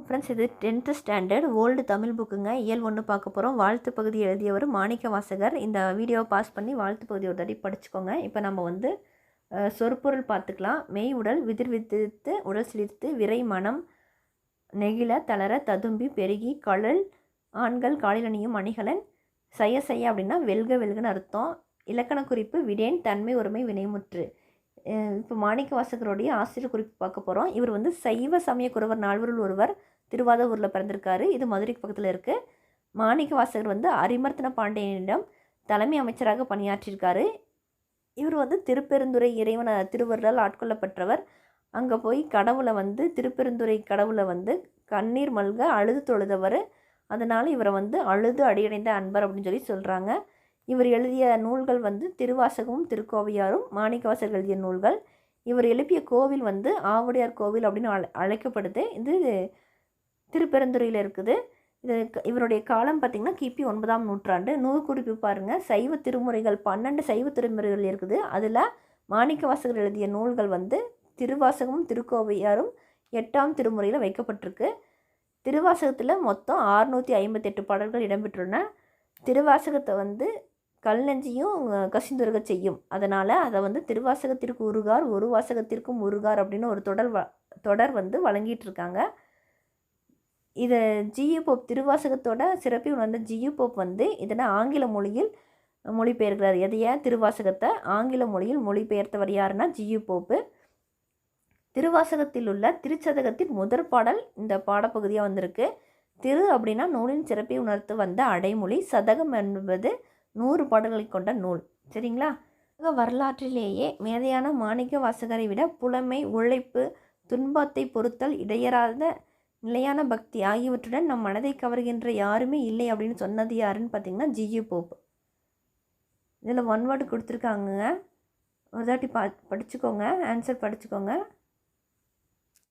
Friends, இது 10th standard old Tamil புக்குங்க. இயல் 1 பார்க்க போகிறோம். வாழ்த்து பகுதி எழுதியவர் மாணிக்கவாசகர். இந்த வீடியோவை பாஸ் பண்ணி வாழ்த்து பகுதி ஒரு தடவை படிச்சுக்கோங்க. இப்போ நம்ம வந்து சொற்பொருள் பார்த்துக்கலாம். மெய் உடல் விதிர் விதிர்த்து உடல் சிலிர்த்து விரை மனம் நெகிழ தளர ததும்பி பெருகி கழல் ஆண்கள் காலில் அணியும் அணிகலன் செய்ய செய்ய அப்படின்னா வெல்க வெல்கன்னு அர்த்தம். இலக்கண குறிப்பு விடேன் தன்மை ஒருமை வினைமுற்று. இப்போ மாணிக்கவாசகருடைய ஆசிரியர் குறிப்பு பார்க்க போகிறோம். இவர் வந்து சைவ சமய குறவர் நால்வருள் ஒருவர், திருவாதூரில் பிறந்திருக்காரு. இது மதுரைக்கு பக்கத்தில் இருக்குது. மாணிக்கவாசகர் வந்து அரிமர்த்தன பாண்டியனிடம் தலைமை அமைச்சராக பணியாற்றியிருக்காரு. இவர் வந்து திருப்பெருந்துறை இறைவன திருவருளால் ஆட்கொள்ளப்பட்டவர். அங்கே போய் கடவுளை வந்து திருப்பெருந்துறை கடவுளை வந்து கண்ணீர் மல்க அழுது தொழுதவர். அதனால் இவரை வந்து அழுது அடியடைந்த அன்பர் அப்படின்னு சொல்லி சொல்கிறாங்க. இவர் எழுதிய நூல்கள் வந்து திருவாசகமும் திருக்கோவையாரும் மாணிக்கவாசகர் எழுதிய நூல்கள். இவர் எழுப்பிய கோவில் வந்து ஆவுடையார் கோவில் அப்படின்னு அழைக்கப்படுது. இது திருப்பெருந்துறையில் இருக்குது. இவருடைய காலம் பார்த்திங்கன்னா கிபி 9ஆம் நூற்றாண்டு. நூல் குறிப்பு பாருங்கள். சைவ திருமுறைகள் 12 சைவ திருமுறைகள் இருக்குது. அதில் மாணிக்கவாசகர் எழுதிய நூல்கள் வந்து திருவாசகமும் திருக்கோவையாரும் 8ஆம் திருமுறையில் வைக்கப்பட்டிருக்கு. திருவாசகத்தில் மொத்தம் 658 பாடல்கள் இடம்பெற்றுள்ளன. திருவாசகத்தை வந்து கல் நெஞ்சியும் கசிந்துருக செய்யும். அதனால் அதை வந்து திருவாசகத்திற்கு உருகார் ஒரு வாசகத்திற்கும் உருகார் அப்படின்னு ஒரு தொடர் வந்து வழங்கிட்டு இருக்காங்க. இதை ஜியு போப் திருவாசகத்தோட சிறப்பை உணர்ந்த ஜியு போப் வந்து இதனை ஆங்கில மொழியில் மொழிபெயர்க்கிறார். எதையா திருவாசகத்தை ஆங்கில மொழியில் மொழிபெயர்த்தவர் யாருன்னா ஜியு போப்பு. திருவாசகத்தில் உள்ள திருச்சதகத்தின் முதற் பாடல் இந்த பாடப்பகுதியாக வந்திருக்கு. திரு அப்படின்னா நூலின் சிறப்பை உணர்த்து வந்த அடைமொழி. சதகம் என்பது 100 பாடல்களை கொண்ட நூல். சரிங்களா? வரலாற்றிலேயே மேதையான மாணிக்கவாசகரை விட புலமை, உழைப்பு, துன்பத்தை பொறுத்தல், இடையறாத நிலையான பக்தி ஆகியவற்றுடன் நம் மனதை கவர்கின்ற யாருமே இல்லை அப்படின்னு சொன்னது யாருன்னு பார்த்தீங்கன்னா ஜியு போப். இதில் 1 வேர்டு கொடுத்துருக்காங்க. ஒரு தாட்டி படிச்சுக்கோங்க, ஆன்சர் படிச்சுக்கோங்க.